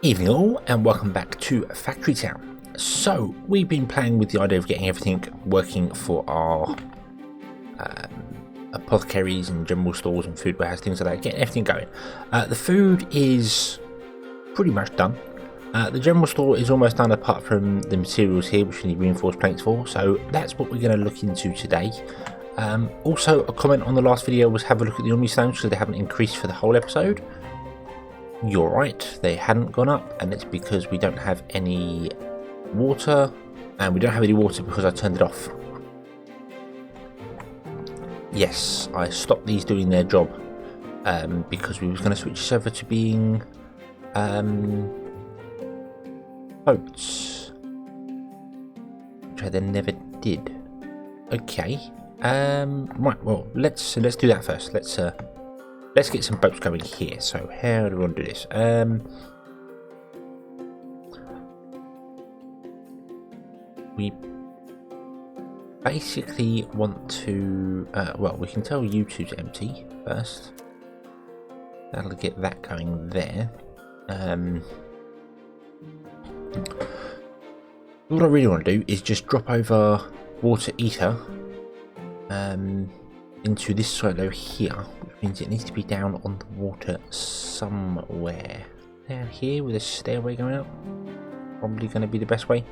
Evening all, and welcome back to Factory Town. So we've been playing with the idea of getting everything working for our apothecaries and general stores and food warehouse, things like that, getting everything going. The food is pretty much done. The general store is almost done apart from the materials here, which we need reinforced planks for, so that's what we're going to look into today. Also, a comment on the last video was have a look at the omni stones because they haven't increased for the whole episode. You're right, they hadn't gone up, and it's because we don't have any water, and we don't have any water because I turned it off. Yes, I stopped these doing their job because we was going to switch this over to being boats, which I then never did. Okay, right. Well, let's do that first. Let's get some boats going here. So how do we want to do this? We basically want to, well, we can tell U2's empty first. That'll get that going there. What I really want to do is just drop over water ether into this silo here, which means it needs to be down on the water somewhere. Down here with a stairway going up. Probably going to be the best way.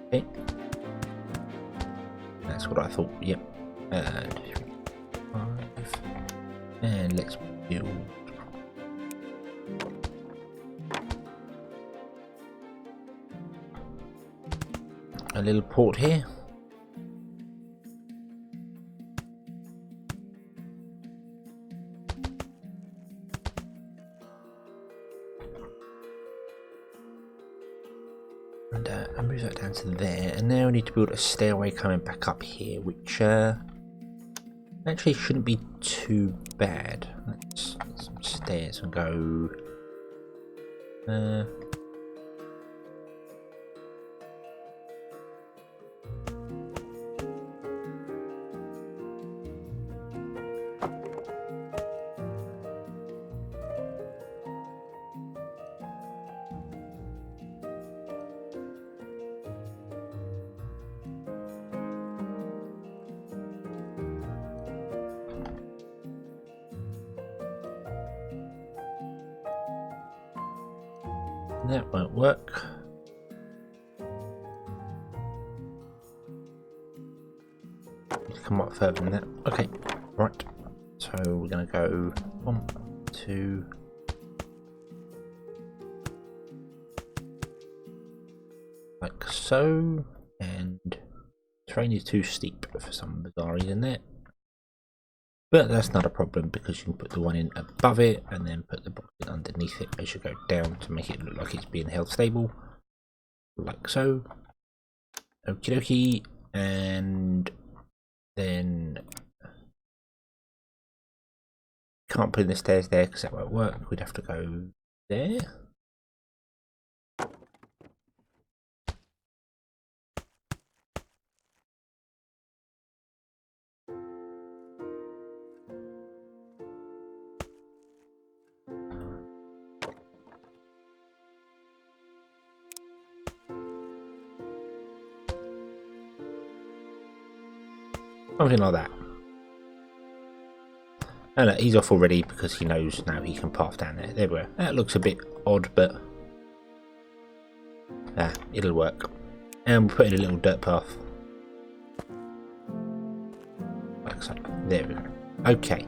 Okay. That's what I thought, yep. 2, 3, 5. And let's build. A little port here. And I move that down to there, and now we need to build a stairway coming back up here, which actually shouldn't be too bad. Let's get some stairs and go. That won't work. Need to come up further than that. Okay, right. So we're going to go 1, 2. Like so. And terrain is too steep for some bizarre reason there. But that's not a problem because you can put the one in above it and then put the box in underneath it as you go down to make it look like it's being held stable. Like so. Okie dokie. And then can't put in the stairs there because that won't work. We'd have to go there. Something like that. And look, he's off already because he knows now he can path down there. There we go. That looks a bit odd, but it'll work. And we'll put in a little dirt path. Like so. There we go. Okay.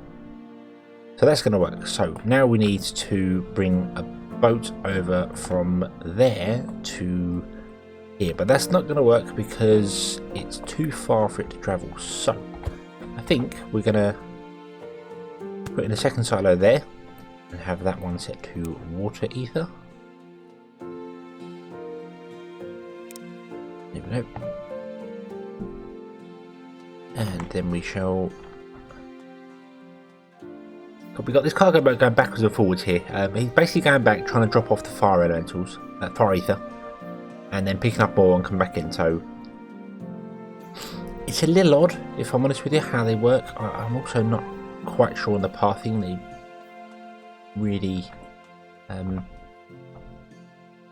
So that's going to work. So now we need to bring a boat over from there to here, but that's not going to work because it's too far for it to travel. So I think we're going to put in a second silo there and have that one set to water ether. There we go. And then we shall. We got this cargo boat going backwards and forwards here. He's basically going back, trying to drop off the fire elementals, fire ether, and then picking up more and come back in. So it's a little odd, if I'm honest with you, how they work. I'm also not quite sure on the pathing. They really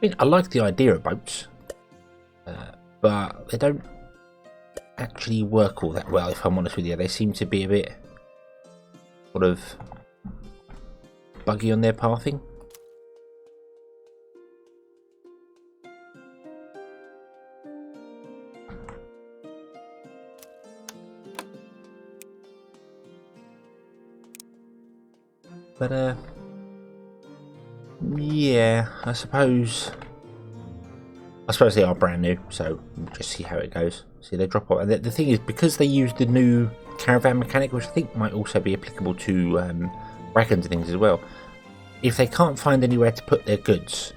mean, I like the idea of boats, but they don't actually work all that well, if I'm honest with you. They seem to be a bit sort of buggy on their pathing. But yeah, I suppose they are brand new, so we'll just see how it goes. See, they drop off, and the thing is, because they use the new caravan mechanic, which I think might also be applicable to wagons and things as well. If they can't find anywhere to put their goods,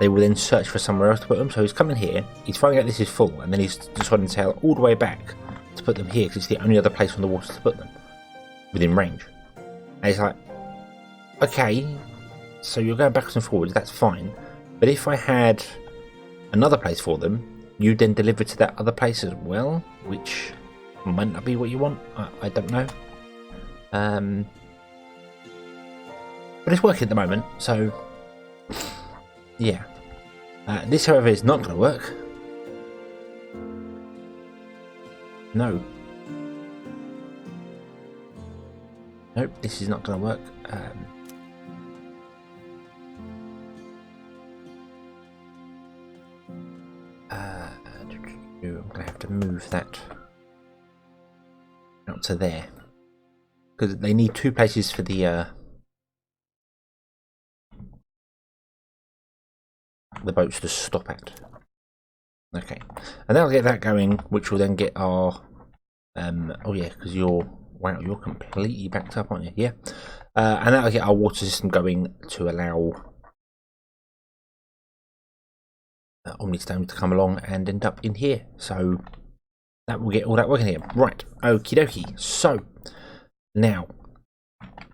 they will then search for somewhere else to put them. So he's coming here, he's finding out this is full, and then he's deciding to sail all the way back to put them here, because it's the only other place on the water to put them within range. And it's like, okay, so you're going backwards and forwards, that's fine, but if I had another place for them, you then deliver to that other place as well, which might not be what you want. I don't know. But it's working at the moment, so yeah. This, however, is not going to work. No. Nope, this is not going to work. I'm going to have to move that out to there, because they need two places for the boats to stop at. Okay, and that'll get that going, which will then get our oh yeah, because you're completely backed up, aren't you? Yeah. And that'll get our water system going to allow Omnistone to come along and end up in here. So that will get all that working here. Right, okie dokie. So now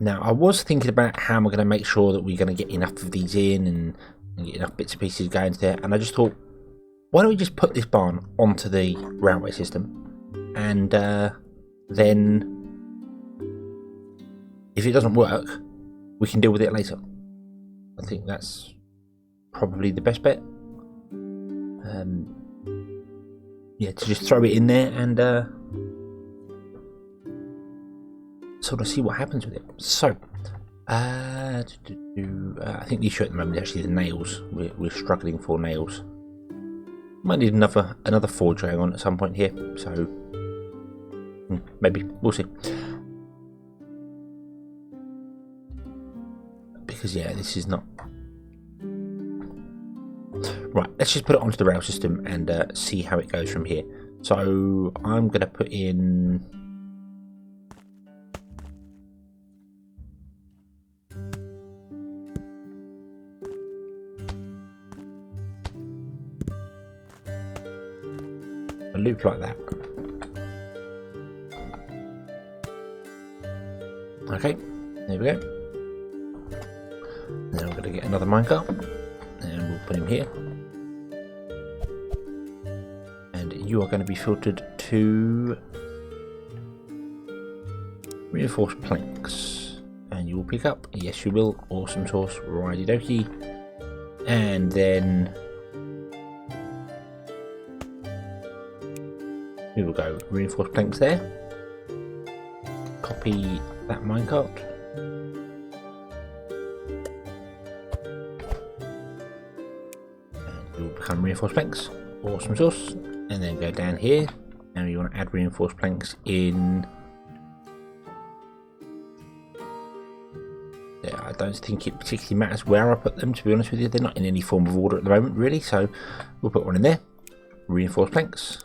I was thinking about how am I going to make sure that we're going to get enough of these in and get enough bits and pieces going there, and I just thought, why don't we just put this barn onto the railway system, and then if it doesn't work, we can deal with it later. I think that's probably the best bet. Yeah, to just throw it in there and sort of see what happens with it. So, I think the issue at the moment is actually the nails. We're struggling for nails. Might need another forge going on at some point here. So, maybe we'll see. Because yeah, this is not. Right, let's just put it onto the rail system and see how it goes from here. So I'm going to put in a loop like that. Okay, there we go. Then I'm going to get another minecart and we'll put him here. You are going to be filtered to reinforced planks, and you will pick up. Yes, you will. Awesome sauce, righty dokie. And then we will go reinforced planks there. Copy that minecart. And you will become reinforced planks. Awesome sauce. And then go down here, and you want to add reinforced planks in. Yeah, I don't think it particularly matters where I put them, to be honest with you. They're not in any form of order at the moment, really, so we'll put one in there. Reinforced planks.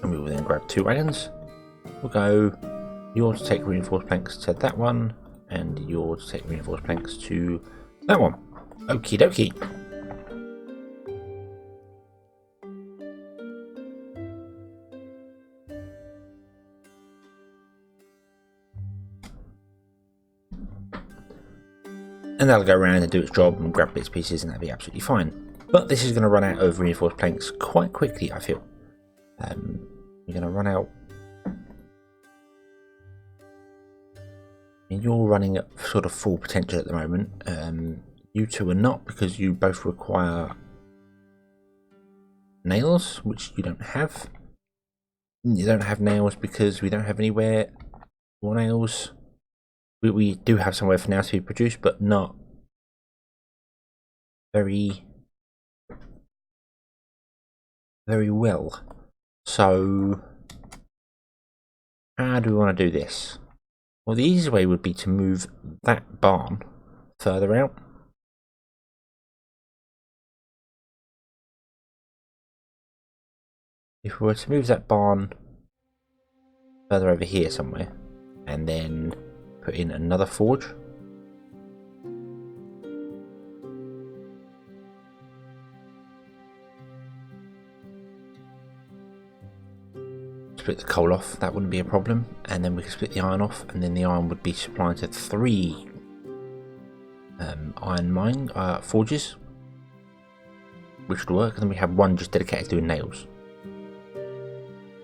And we will then grab two wagons. We'll go, you're to take reinforced planks to that one, and you're to take reinforced planks to that one. Okie dokie. And that'll go around and do its job and grab bits and pieces, and that'll be absolutely fine. But this is going to run out of reinforced planks quite quickly, I feel. We're going to run out. I mean, you're running at sort of full potential at the moment. You two are not, because you both require nails, which you don't have. You don't have nails because we don't have anywhere for nails. We do have somewhere for nails to be produced, but not very well. So how do we want to do this? Well, the easiest way would be to move that barn further out. If we were to move that barn further over here somewhere, and then put in another forge. Split the coal off, that wouldn't be a problem, and then we could split the iron off, and then the iron would be supplied to 3 iron mine forges, which would work, and then we have 1 just dedicated to doing nails.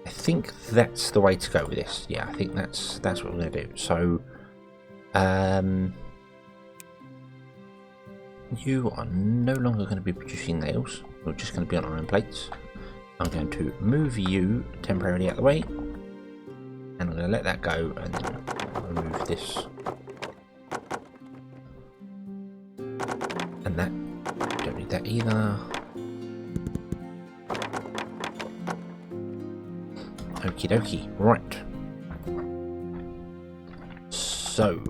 I think that's the way to go with this. Yeah, I think that's what we're going to do. So, you are no longer going to be producing nails. You're just going to be on iron plates. I'm going to move you temporarily out of the way, and I'm going to let that go, and then remove this and that. Don't need that either. Okie dokie, right. So,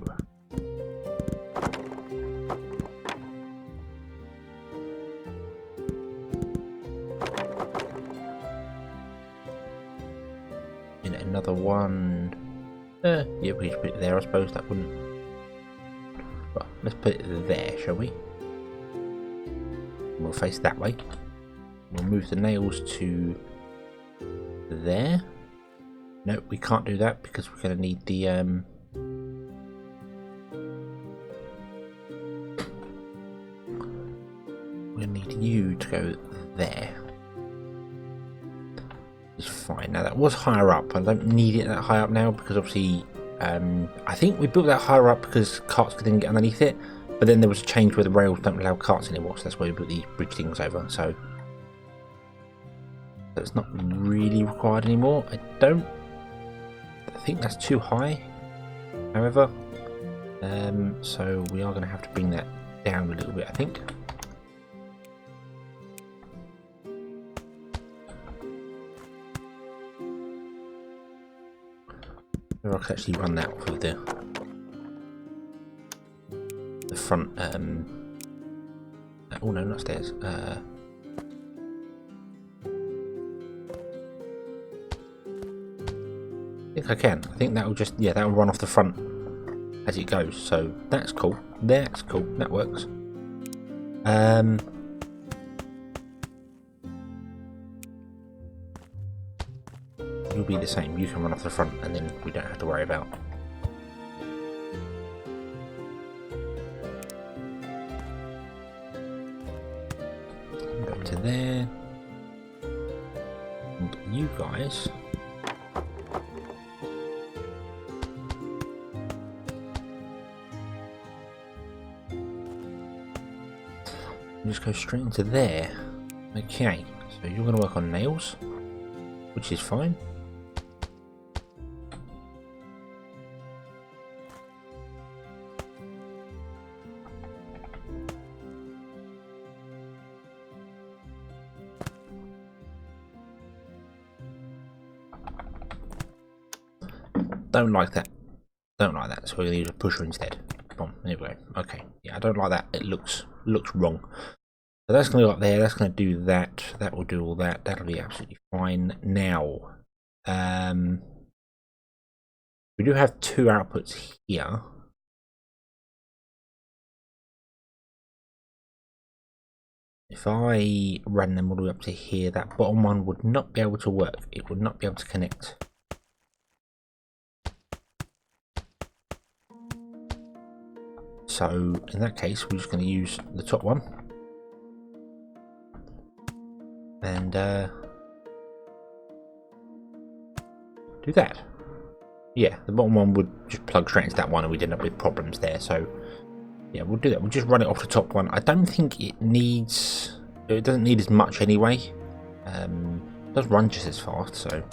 in another one. Yeah, we should put it there. I suppose that wouldn't. Well, let's put it there, shall we? We'll face that way. We'll move the nails to there. No, we can't do that because we're going to need the we're going to need you to go there. It's fine. Now that was higher up. I don't need it that high up now because obviously I think we built that higher up because carts couldn't get underneath it, but then there was a change where the rails don't allow carts anymore, so that's why we put the bridge things over. So it's not really required anymore. I think that's too high, however, so we are going to have to bring that down a little bit, I think. Or I could actually run that through the front. Oh no, not stairs. I think I can. I think that will just, yeah, that will run off the front as it goes. So that's cool. That's cool. That works. You'll be the same. You can run off the front, and then we don't have to worry about. Go to there. And you guys. Just go straight into there. Okay, so you're going to work on nails, which is fine. Don't like that. Don't like that. So we're going to use a pusher instead. Boom. There we go. Okay. Yeah, I don't like that. It looks wrong. So that's going to go up there. That's going to do that. That will do all that. That'll be absolutely fine. Now, we do have 2 outputs here. If I ran them all the way up to here, that bottom one would not be able to work. It would not be able to connect. So in that case, we're just going to use the top one. And do that. Yeah, the bottom one would just plug straight into that one, and we'd end up with problems there. So Yeah, we'll do that. We'll just run it off the top one. I don't think it needs... It doesn't need as much anyway. It does run just as fast, so...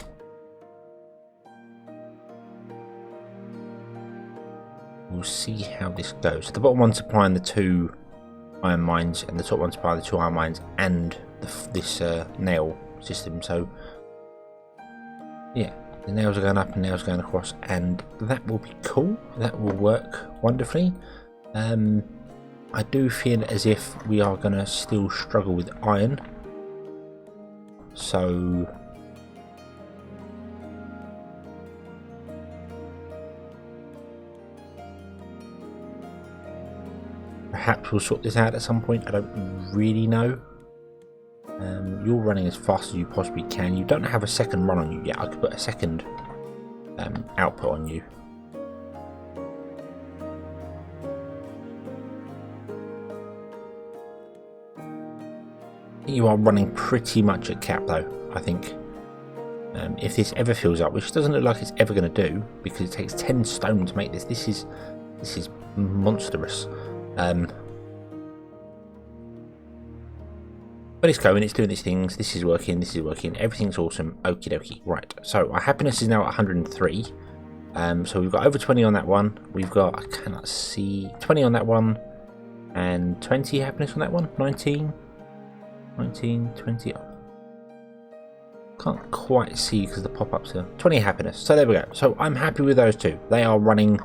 We'll see how this goes. So the bottom one's supplying the 2 iron mines, and the top one's supplying the 2 iron mines and this nail system. So, yeah, the nails are going up and nails going across, and that will be cool. That will work wonderfully. I do feel as if we are going to still struggle with iron. So... perhaps we'll sort this out at some point. I don't really know. You're running as fast as you possibly can. You don't have a second run on you yet. I could put a second output on you. You are running pretty much at cap though, I think. If this ever fills up, which doesn't look like it's ever going to do, because it takes 10 stone to make this. This is monstrous. But it's going, it's doing its things. This is working, everything's awesome. Okie dokie. Right, so our happiness is now at 103. So we've got over 20 on that one. We've got, I cannot see, 20 on that one, and 20 happiness on that one. 19, 20. Can't quite see because the pop-ups are 20 happiness. So there we go. So I'm happy with those two. They are running.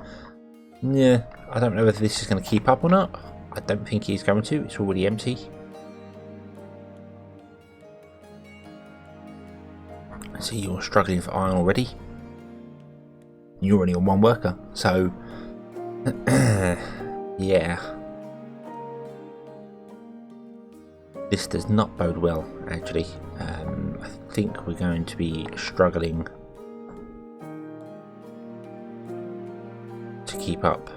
Yeah, I don't know whether this is going to keep up or not. I don't think he's going to. It's already empty. I see you're struggling for iron already. You're only on 1 worker, so yeah. This does not bode well, actually. I think we're going to be struggling to keep up.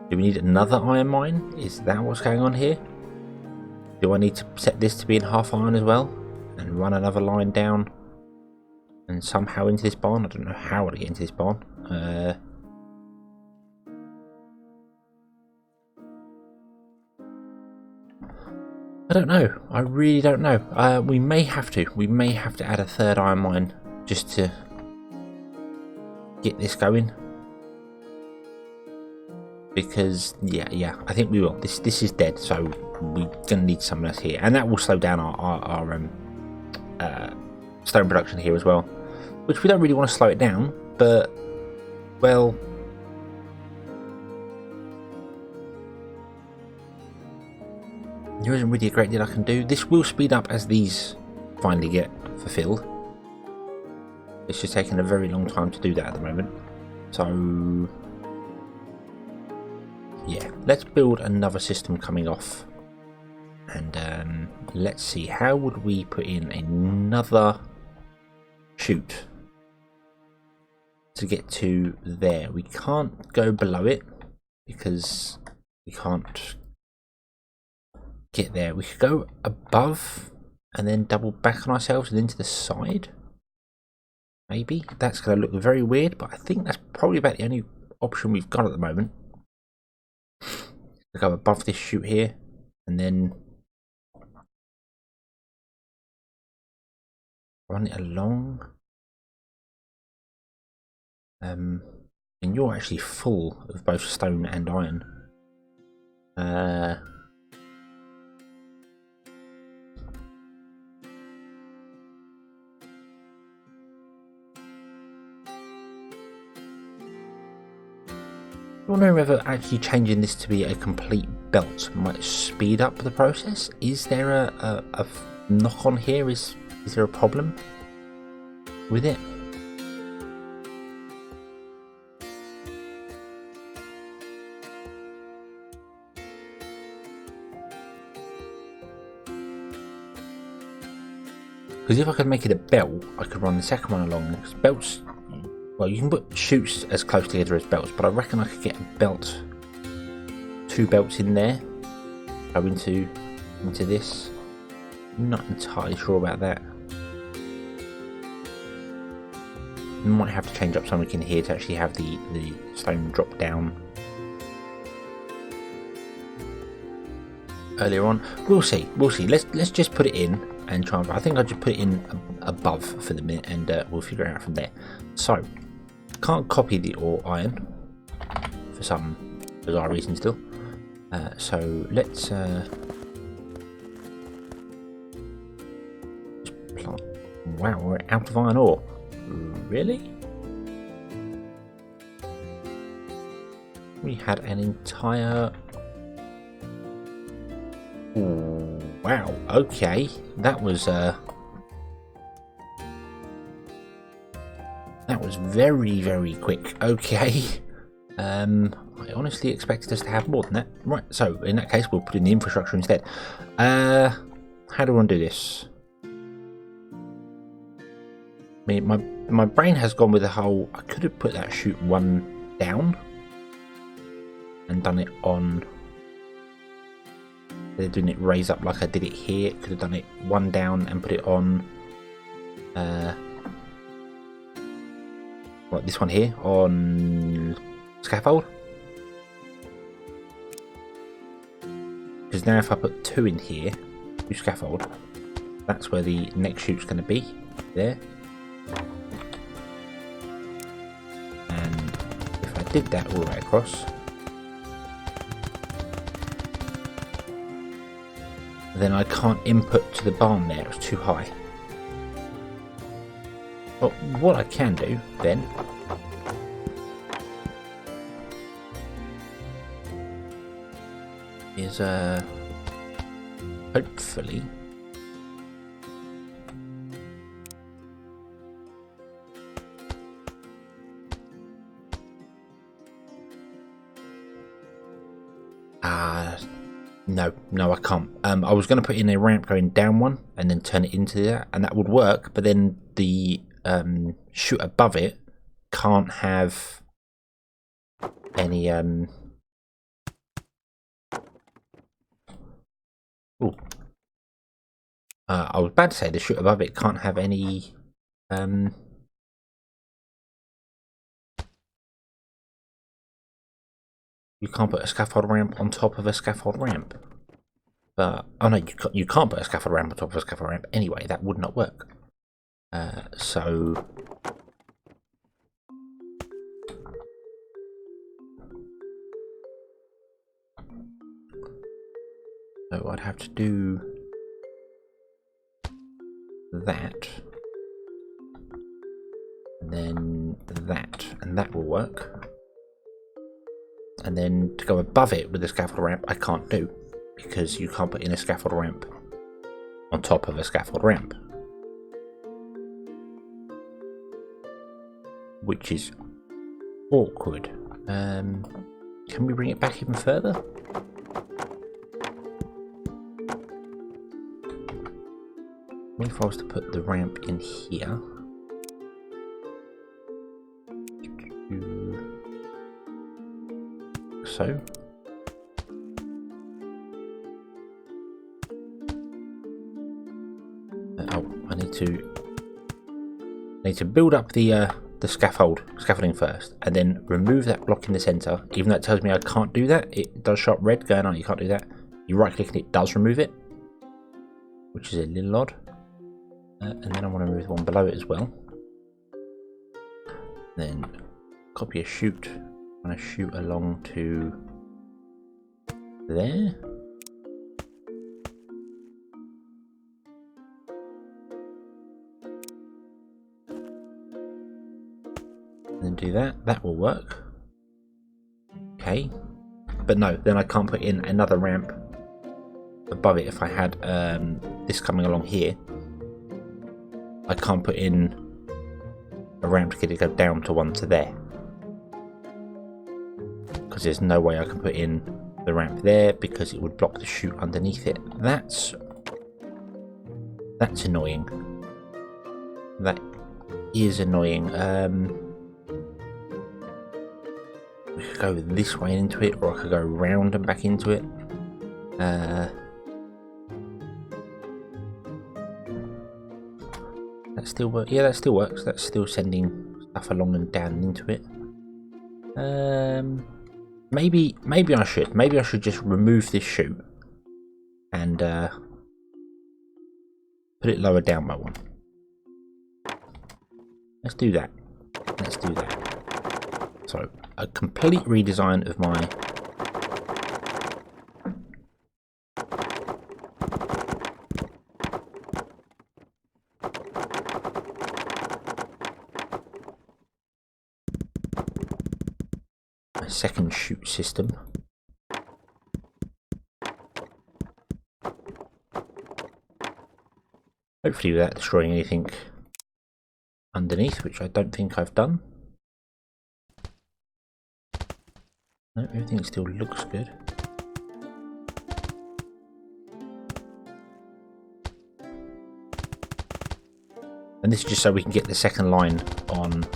Do we need another iron mine? Is that what's going on here? Do I need to set this to be in half iron as well? And run another line down and somehow into this barn? I don't know how to get into this barn. I don't know. I really don't know. We may have to. We may have to add a 3rd iron mine just to get this going. Because yeah, I think we will. This is dead, so we're gonna need something else here, and that will slow down our stone production here as well. Which we don't really want to slow it down, but well. There isn't really a great deal I can do. This will speed up as these finally get fulfilled. It's just taking a very long time to do that at the moment. So yeah, let's build another system coming off. And let's see, how would we put in another chute to get to there? We can't go below it because we can't get there. We could go above and then double back on ourselves and into the side. Maybe that's going to look very weird, but I think that's probably about the only option we've got at the moment. We'll go above this chute here and then run it along. And you're actually full of both stone and iron. I wonder whether actually changing this to be a complete belt might speed up the process. Is there a knock on here? Is there a problem with it? Because if I could make it a belt, I could run the second one along. Because belts, well, you can put chutes as close together as belts, but I reckon I could get a belt, 2 belts in there, go into this. I'm not entirely sure about that. Might have to change up something in here to actually have the stone drop down earlier on. We'll see. We'll see. Let's just put it in and try. I think I'll just put it in above for the minute, and we'll figure it out from there. So, can't copy the ore iron for some bizarre reason still. So let's plant. Wow, we're out of iron ore. Really? We had an entire. Ooh, wow. Okay, that was very quick. Okay. I honestly expected us to have more than that. Right, so in that case, we'll put in the infrastructure instead. How do I want to do this? I mean, my brain has gone with the whole. I could have put that chute one down and done it on. Instead of doing it raise up like I did it here, could have done it one down and put it on. Like this one here on scaffold. Because now if I put two in here, two scaffold, that's where the next chute's going to be, there. And if I did that all the way across, then I can't input to the barn there, it's too high. But what I can do then is hopefully no I can't. I was going to put in a ramp going down one and then turn it into that, and that would work, but then the chute above it can't have any ooh. I was about to say the chute above it can't have any you can't put a scaffold ramp on top of a scaffold ramp. But oh no, you can't put a scaffold ramp on top of a scaffold ramp anyway. That would not work. So I'd have to do that, and then that, and that will work. And then to go above it with the scaffold ramp, I can't do, because you can't put in a scaffold ramp on top of a scaffold ramp, which is awkward. Can we bring it back even further? What if I was to put the ramp in here? So. I need to build up the scaffolding first, and then remove that block in the center. Even though it tells me I can't do that, it does show up red going on. You can't do that. You right click and it does remove it, which is a little odd. And then I want to remove the one below it as well. Then copy a chute. I'm going to shoot along to there. And then do that. That will work. Okay. But no, then I can't put in another ramp above it. If I had this coming along here, I can't put in a ramp to get it go down to one to there, because there's no way I can put in the ramp there, because it would block the chute underneath it. That's annoying. That is annoying. We could go this way into it, or I could go round and back into it. That still works. Yeah, that still works. That's still sending stuff along and down into it. Maybe I should. Maybe I should just remove this chute and put it lower down by one. Let's do that. Let's do that. So, a complete redesign of my second chute system. Hopefully without destroying anything underneath, which I don't think I've done. No, everything still looks good. And this is just so we can get the second line on.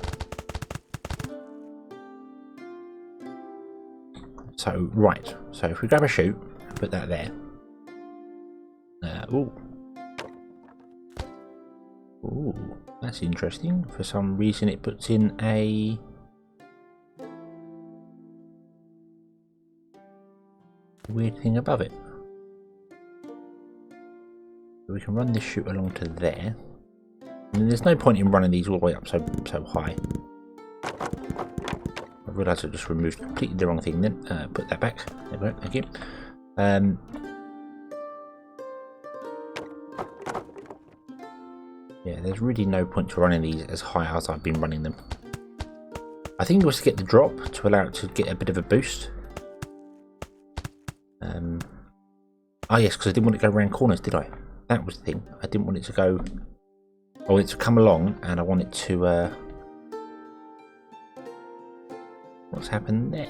So, right. So if we grab a chute and put that there. Ooh. Ooh, that's interesting. For some reason it puts in a weird thing above it. So we can run this chute along to there. And there's no point in running these all the way up so high. I realised I just removed completely the wrong thing then. Put that back. There we go, thank you. Yeah, there's really no point to running these as high as I've been running them. I think it was to get the drop, to allow it to get a bit of a boost. Oh yes, because I didn't want it to go around corners, did I? That was the thing. I didn't want it to go... I want it to come along, and I want it to... What's happened there?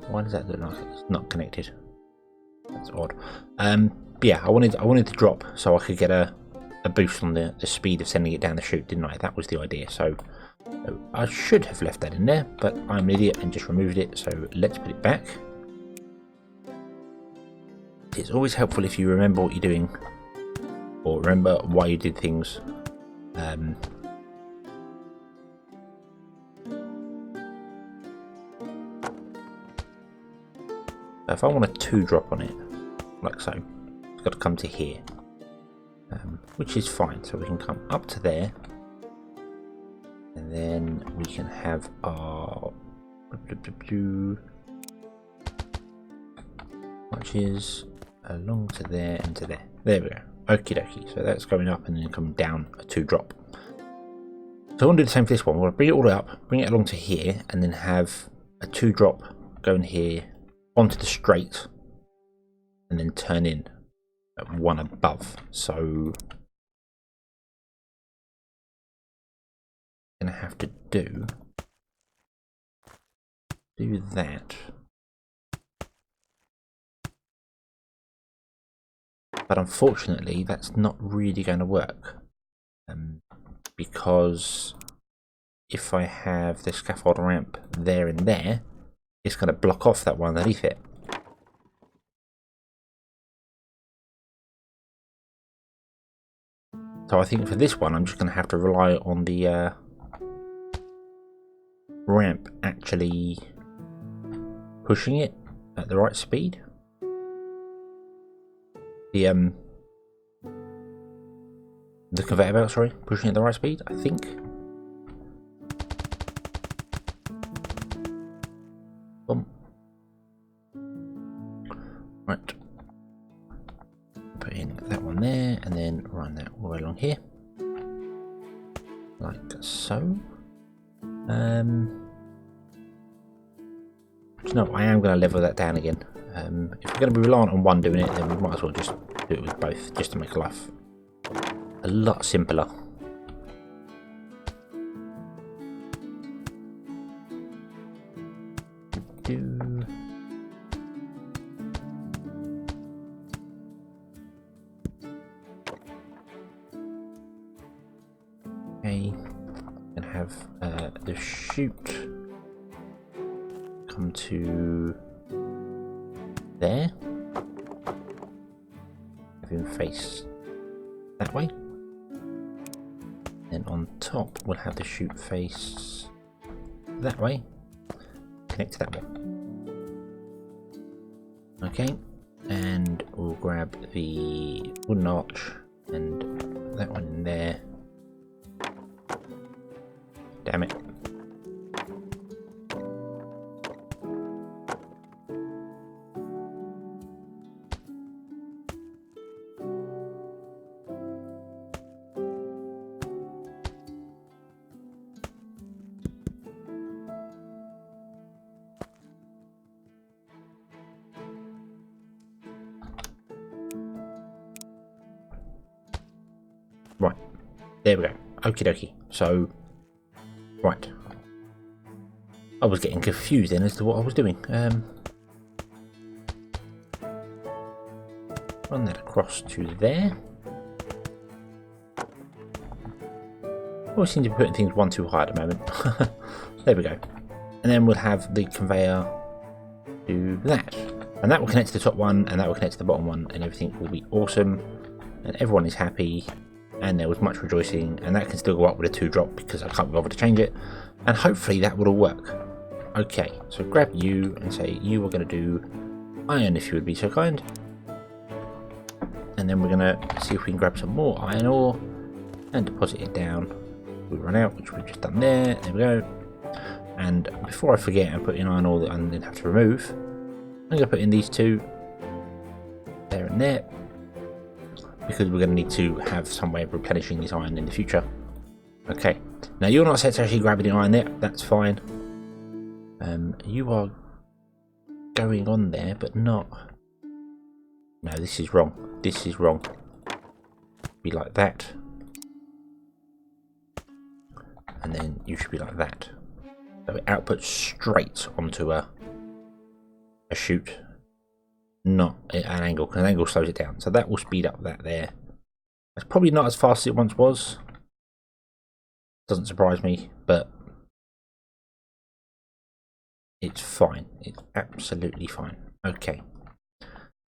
Why does that look like it's not connected? That's odd. Yeah, I wanted to drop so I could get a boost on the speed of sending it down the chute, didn't I? That was the idea. So I should have left that in there, but I'm an idiot and just removed it. So let's put it back. It's always helpful if you remember what you're doing, or remember why you did things. If I want a 2 drop on it, like so, it's got to come to here, which is fine. So we can come up to there, and then we can have our matches along to there and to there. There we go. Okie dokie. So that's going up and then coming down a 2 drop. So I want to do the same for this one. We'll bring it all the way up, bring it along to here, and then have a 2 drop going here onto the straight, and then turn in at 1 above. So I'm gonna have to do that, but unfortunately that's not really going to work, because if I have the scaffold ramp there and there, it's going to block off that one underneath it. So I think for this one I'm just going to have to rely on the ramp actually pushing it at the right speed. The conveyor belt, sorry, pushing it at the right speed, I think. Right, put in that one there, and then run that all the way along here, like so. No, I am going to level that down again. If we're going to be reliant on one doing it, then we might as well just do it with both, just to make life a lot simpler. Okay, and have the chute come to there, have him face that way. Then on top we'll have the chute face that way, connect to that one. Okay, and we'll grab the wooden arch and that one in there. Damn it. Right, there we go. Okie dokie. So, right. I was getting confused then as to what I was doing. Run that across to there. Always seem to be putting things one too high at the moment. There we go. And then we'll have the conveyor do that. And that will connect to the top one, and that will connect to the bottom one, and everything will be awesome. And everyone is happy. And there was much rejoicing, and that can still go up with a 2-drop because I can't be bothered to change it, and hopefully that will all work. Okay, so grab you and say you are going to do iron if you would be so kind, and then we're going to see if we can grab some more iron ore and deposit it down. We run out, which we've just done there. There we go. And before I forget and put in iron ore that I'm going to have to remove, I'm going to put in these two there and there, because we're going to need to have some way of replenishing this iron in the future. Okay, now you're not set to actually grabbing the iron there, that's fine. You are going on there, but not... No, this is wrong. This is wrong. Be like that. And then you should be like that. So it outputs straight onto a chute. Not at an angle, because an angle slows it down. So that will speed up that there. It's probably not as fast as it once was. Doesn't surprise me, but it's fine. It's absolutely fine. Okay.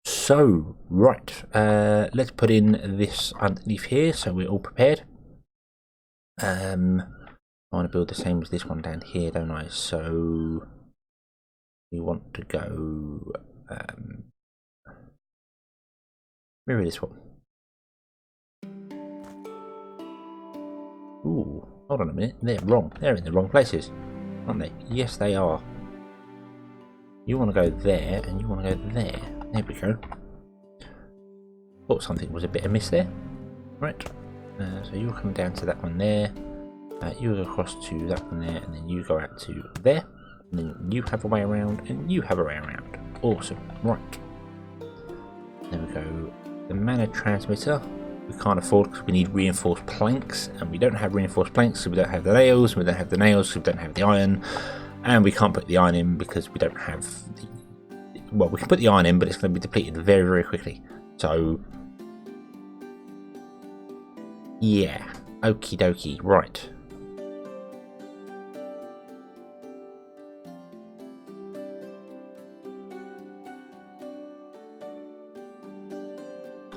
So, right. Let's put in this underneath here so we're all prepared. I want to build the same as this one down here, don't I? So we want to go... mirror this one. Ooh, hold on a minute. They're wrong. They're in the wrong places, aren't they? Yes, they are. You want to go there, and you want to go there. There we go. Thought something was a bit amiss there. Right. So you'll come down to that one there. You go across to that one there, and then you go out to there. And then you have a way around, and you have a way around. Awesome. Right. There we go. The mana transmitter we can't afford because we need reinforced planks, and we don't have reinforced planks so we don't have the nails, we don't have the nails so we don't have the iron, and we can't put the iron in because we don't have the... Well, we can put the iron in, but it's going to be depleted very, very quickly. So, yeah. Okie dokie. Right.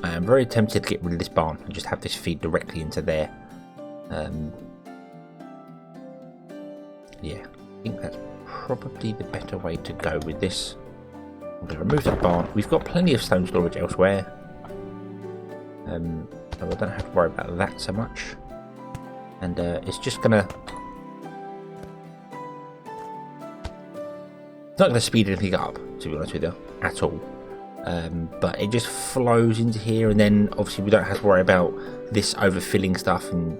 I am very tempted to get rid of this barn and just have this feed directly into there. Yeah, I think that's probably the better way to go with this. I'm going to remove that barn. We've got plenty of stone storage elsewhere, so I don't have to worry about that so much. And it's just going to... It's not going to speed anything up, to be honest with you, at all. But it just flows into here, and then obviously we don't have to worry about this overfilling stuff and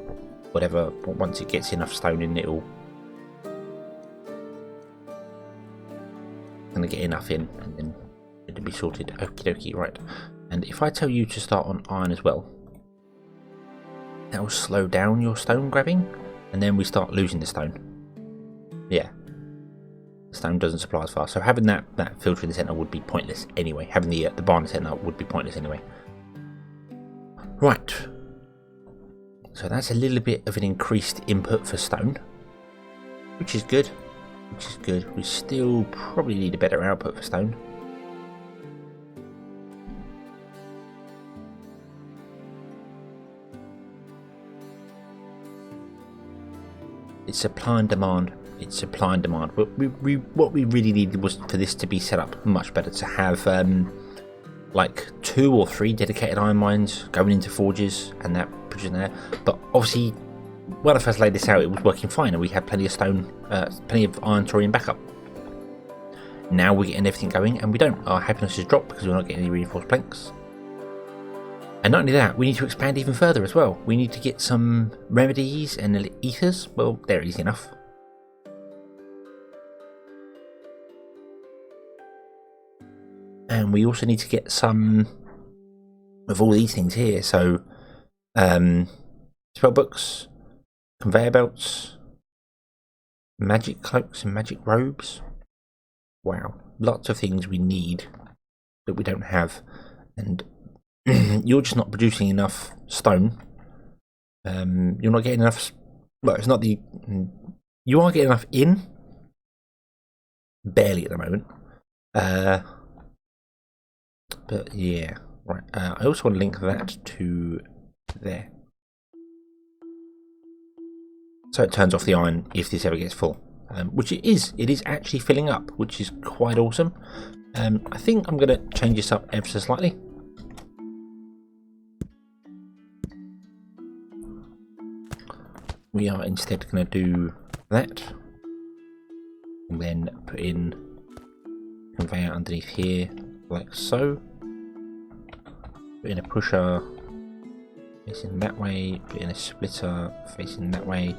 whatever. Once it gets enough stone in, it'll gonna get enough in, and then it'll be sorted. Okie dokie, right. And if I tell you to start on iron as well, that will slow down your stone grabbing, and then we start losing the stone. Yeah. Stone doesn't supply as fast, so having that filter in the centre would be pointless anyway. Having the barn in the centre would be pointless anyway. Right, so that's a little bit of an increased input for stone, which is good. We still probably need a better output for stone. supply and demand. It's supply and demand. But what we really needed was for this to be set up much better, to have like 2 or 3 dedicated iron mines going into forges and that producing there. But obviously, when I first laid this out, it was working fine, and we had plenty of stone, plenty of iron ore in backup. Now we're getting everything going, and we don't. Our happiness has dropped because we're not getting any reinforced planks. And not only that, we need to expand even further as well. We need to get some remedies and ethers. Well, they're easy enough. And we also need to get some of all these things here. So, spell books, conveyor belts, magic cloaks and magic robes. Wow, lots of things we need that we don't have. And you're just not producing enough stone. You're not getting enough. Well, it's not the. You are getting enough in. Barely at the moment. But yeah, right. I also want to link that to there, so it turns off the iron if this ever gets full, which it is. It is actually filling up, which is quite awesome. I think I'm going to change this up ever so slightly. We are instead going to do that, and then put in conveyor underneath here, like so. Put in a pusher facing that way, put in a splitter facing that way,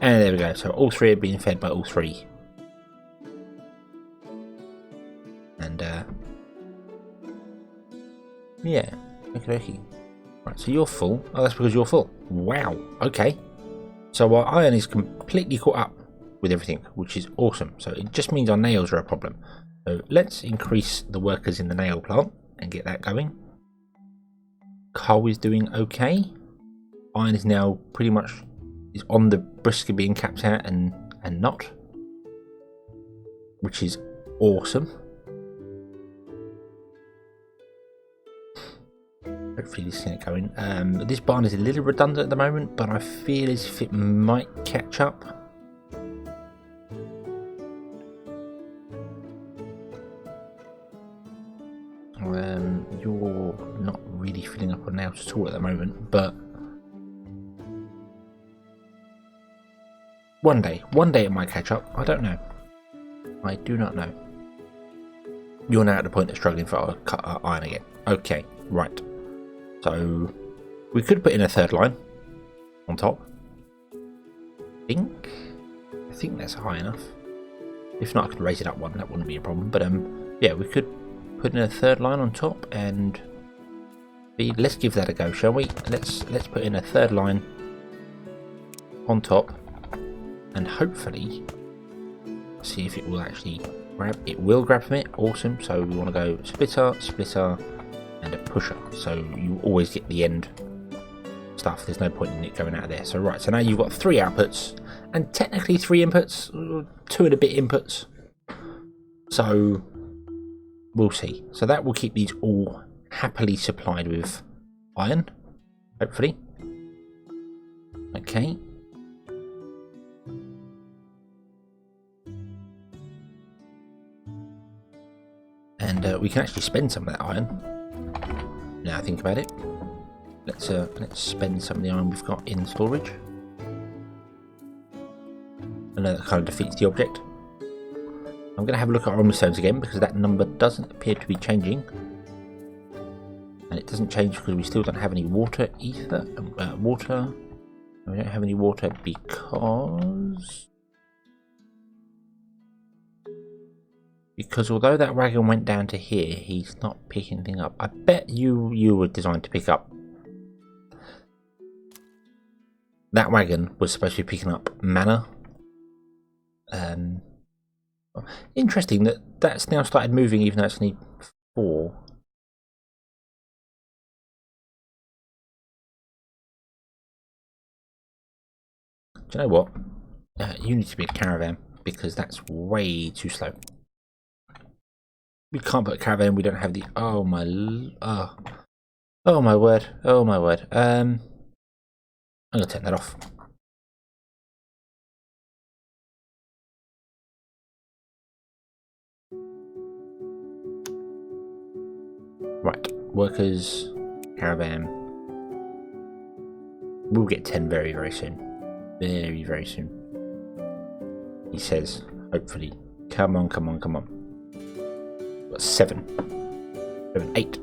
and there we go. So all 3 are being fed by all 3. And yeah, okay. Right, so you're full. Oh, that's because you're full. Wow, okay. So our iron is completely caught up with everything, which is awesome. So it just means our nails are a problem. So let's increase the workers in the nail plant and get that going. Coal is doing okay. Iron is now pretty much is on the brisker being capped out and not, which is awesome. Hopefully this can get going. This barn is a little redundant at the moment, but I feel as if it might catch up. You're not really filling up on nails at all at the moment, but one day it might catch up. I don't know. I do not know. You're now at the point of struggling for iron again. Okay, right. So we could put in a 3rd line on top. I think that's high enough. If not, I could raise it up 1. That wouldn't be a problem. But yeah, we could put in a 3rd line on top, and let's give that a go, shall we? Let's put in a 3rd line on top, and hopefully see if it will actually grab. It will grab from it. Awesome. So we want to go splitter, and a pusher. So you always get the end stuff. There's no point in it going out of there. So right. So now you've got 3 outputs, and technically 3 inputs, 2 and a bit inputs. So we'll see. So that will keep these all happily supplied with iron, hopefully. Okay. And we can actually spend some of that iron. Now I think about it. Let's spend some of the iron we've got in storage. I know that kind of defeats the object. I'm going to have a look at our omni stones again, because that number doesn't appear to be changing. And it doesn't change because we still don't have any water either. Water. We don't have any water because although that wagon went down to here, he's not picking anything up. I bet you were designed to pick up. That wagon was supposed to be picking up mana. Interesting that that's now started moving, even though it's only 4. Do you know what? You need to be a caravan, because that's way too slow. We can't put a caravan. We don't have the. Oh my word! Oh my word! I'm gonna turn that off. Right, workers, caravan. We'll get 10 very, very soon. Very, very soon. He says, hopefully. Come on, come on, come on. Got 7. 7, 8.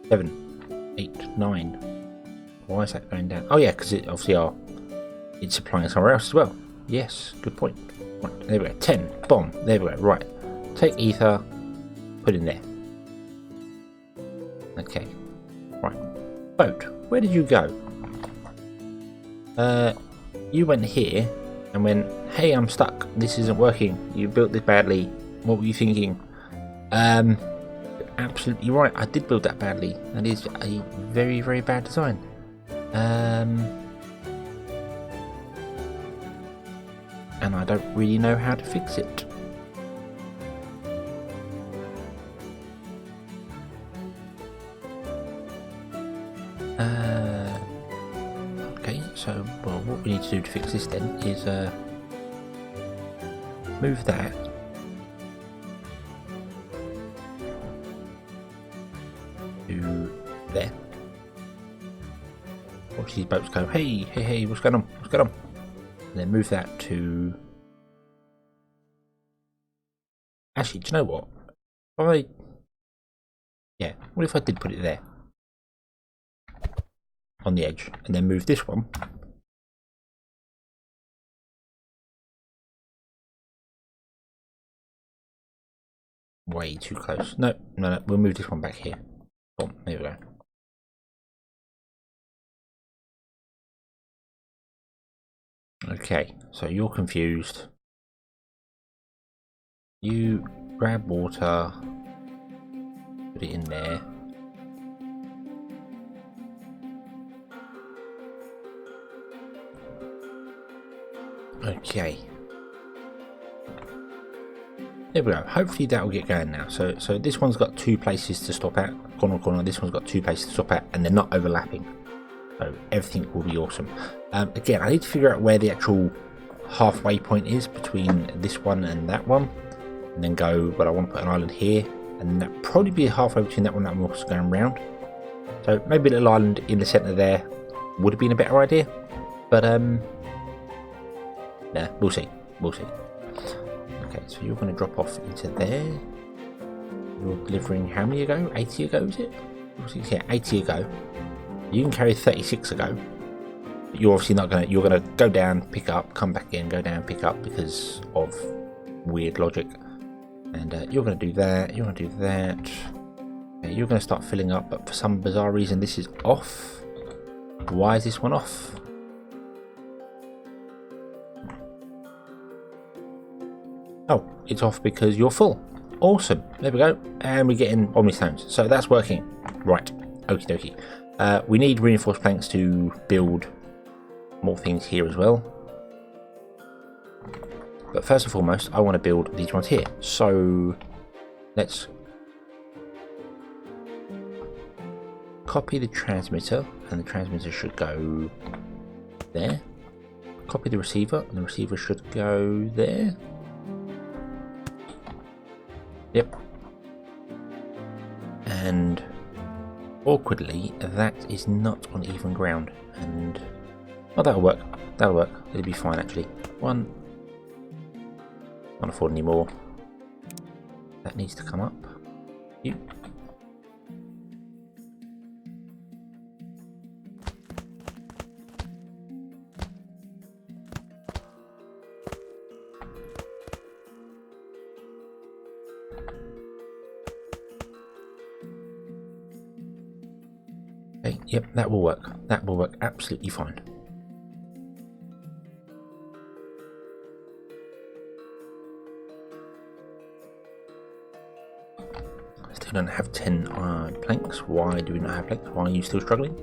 7, 8, 9. Why is that going down? Oh yeah, because it obviously it's supplying somewhere else as well. Yes, good point. Right, there we go. 10. Bomb. There we go. Right. Take ether. Put in there. Okay. Right. Boat. Where did you go? You went here and went, hey, I'm stuck. This isn't working. You built this badly. What were you thinking? Absolutely right. I did build that badly. That is a very, very bad design. And I don't really know how to fix it. Okay, so well, what we need to do to fix this then is move that. To there. Watch these boats go, hey, hey, hey, what's going on? What's going on? And then move that to... Actually, do you know what? Yeah, what if I did put it there? On the edge. And then move this one. Way too close. No, no, no, we'll move this one back here. Boom, there we go. Okay, so you're confused. You grab water, put it in there. Okay. There we go. Hopefully that will get going now. So this one's got 2 places to stop at. Corner, corner. This one's got 2 places to stop at, and they're not overlapping. So everything will be awesome. Again, I need to figure out where the actual halfway point is between this one and that one, and then go. But I want to put an island here, and that probably be halfway between that one and that one also going round. So maybe a little island in the centre there would have been a better idea. But nah, we'll see. We'll see. Okay, so you're going to drop off into there. You're delivering how many ago? 80 ago, is it? Yeah, 80 ago. You can carry 36 ago. But you're obviously not going to... You're going to go down, pick up, come back in, go down, pick up because of weird logic. And you're going to do that. You're going to do that. Okay, you're going to start filling up, but for some bizarre reason this is off. Why is this one off? Oh, it's off because you're full. Awesome. There we go. And we're getting omni stones. So that's working. Right. Okie dokie. We need reinforced planks to build more things here as well. But first and foremost, I want to build these ones here. So let's copy the transmitter, and the transmitter should go there. Copy the receiver, and the receiver should go there. Yep. And awkwardly, that is not on even ground. And oh, that'll work. That'll work. It'll be fine actually. Can't afford any more. That needs to come up. You. Okay, yep, that will work. That will work absolutely fine. Still don't have 10 planks. Why do we not have planks? Why are you still struggling?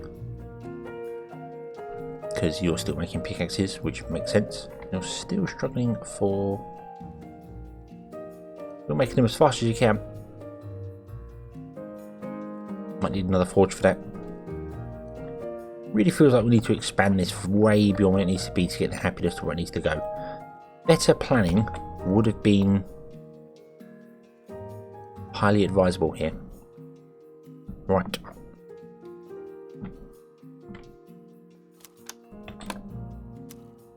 Because you're still making pickaxes, which makes sense. You're still struggling for... You're making them as fast as you can. Might need another forge for that. Really feels like we need to expand this way beyond what it needs to be to get the happiness to where it needs to go. Better planning would have been highly advisable here. Right.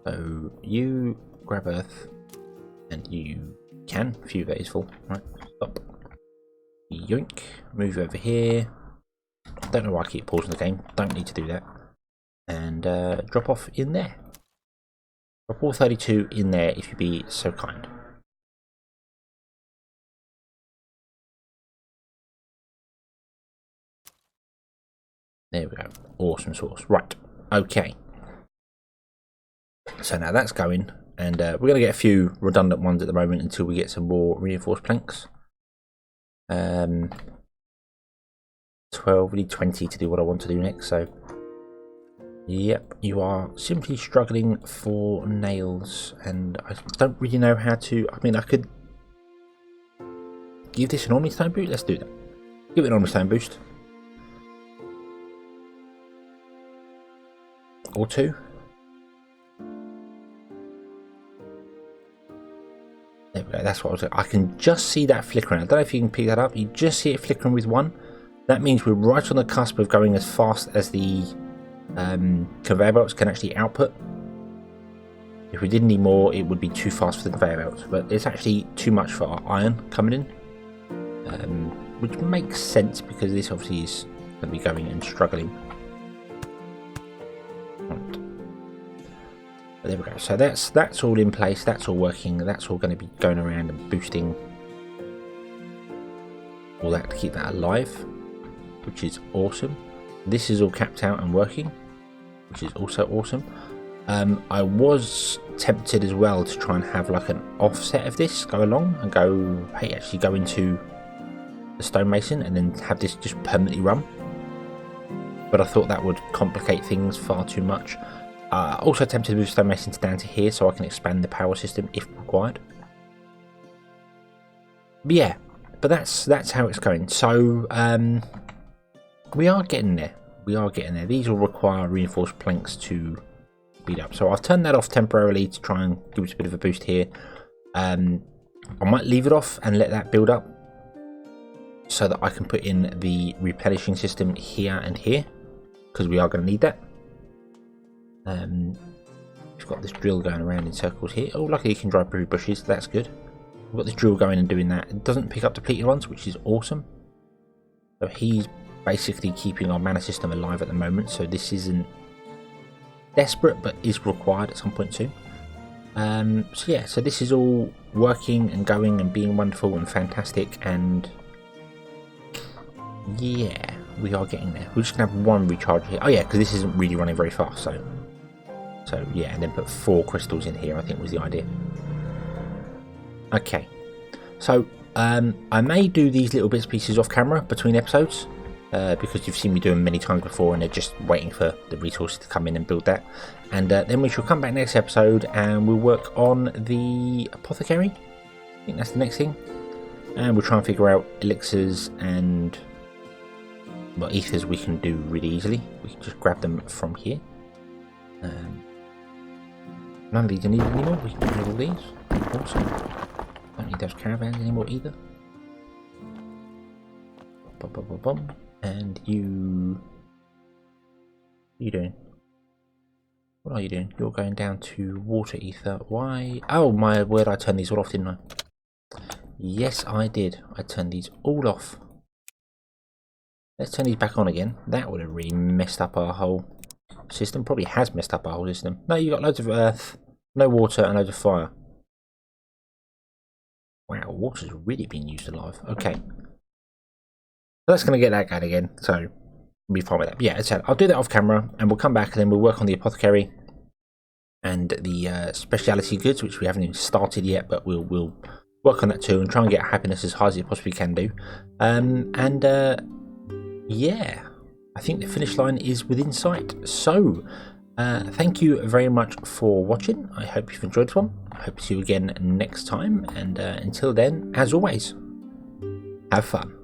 So you grab earth, and you can, if that is full. Right, stop. Yoink. Move over here. Don't know why I keep pausing the game. Don't need to do that. And drop off in there. Drop all 32 in there if you'd be so kind. There we go. Awesome sauce. Right. Okay. So now that's going, and we're going to get a few redundant ones at the moment until we get some more reinforced planks. 12, we need 20 to do what I want to do next, so yep, you are simply struggling for nails, and I don't really know how to. I mean, I could give this an omni-stone boost. Let's do that. Give it an omni-stone boost. Or two. There we go, that's what I was doing. I can just see that flickering. I don't know if you can pick that up. You just see it flickering with one. That means we're right on the cusp of going as fast as the conveyor belts can actually output. If we did need more, it would be too fast for the conveyor belts, but it's actually too much for our iron coming in, which makes sense because this obviously is going to be going and struggling. Right. But there we go. So that's all in place. That's all working. That's all going to be going around and boosting all that to keep that alive, which is awesome. This is all capped out and working, which is also awesome. I was tempted as well to try and have like an offset of this go along and go, hey, actually go into the stonemason and then have this just permanently run. But I thought that would complicate things far too much. Also tempted to move stonemasons down to here so I can expand the power system if required. But yeah, but that's how it's going. So we are getting there. We are getting there. These will require reinforced planks to speed up. So I've turned that off temporarily to try and give it a bit of a boost here. I might leave it off and let that build up so that I can put in the replenishing system here and here, because we are going to need that. We've got this drill going around in circles here. Oh, luckily you can drive through bushes. That's good. We've got this drill going and doing that. It doesn't pick up depleted ones, which is awesome. So he's basically keeping our mana system alive at the moment. So this isn't desperate, but is required at some point soon. So yeah, so this is all working and going and being wonderful and fantastic, and yeah, we are getting there. We're just gonna have one recharge here. Oh yeah, because this isn't really running very fast, so yeah, and then put 4 crystals in here, I think was the idea. Okay, so I may do these little bits and pieces off camera between episodes, because you've seen me do them many times before and they're just waiting for the resources to come in and build that. And then we shall come back next episode and we'll work on the apothecary. I think that's the next thing. And we'll try and figure out elixirs and well, ethers we can do really easily. We can just grab them from here. None of these are needed anymore. We can get rid of all these. Awesome. Don't need those caravans anymore either. Bum, bum, bum, bum. And you... What are you doing? What are you doing? You're going down to water ether. Why? Oh my word, I turned these all off, didn't I? Yes, I did. I turned these all off. Let's turn these back on again. That would have really messed up our whole system. Probably has messed up our whole system. No, you got loads of earth, no water, and loads of fire. Wow, water's really being used alive. Okay. That's going to get that going again, so we'll be fine with that. But yeah, as I said, I'll do that off camera, and we'll come back and then we'll work on the apothecary and the speciality goods, which we haven't even started yet, but we'll work on that too and try and get happiness as high as it possibly can do. Yeah, I think the finish line is within sight. So, thank you very much for watching. I hope you've enjoyed this one. I hope to see you again next time, and until then, as always, have fun.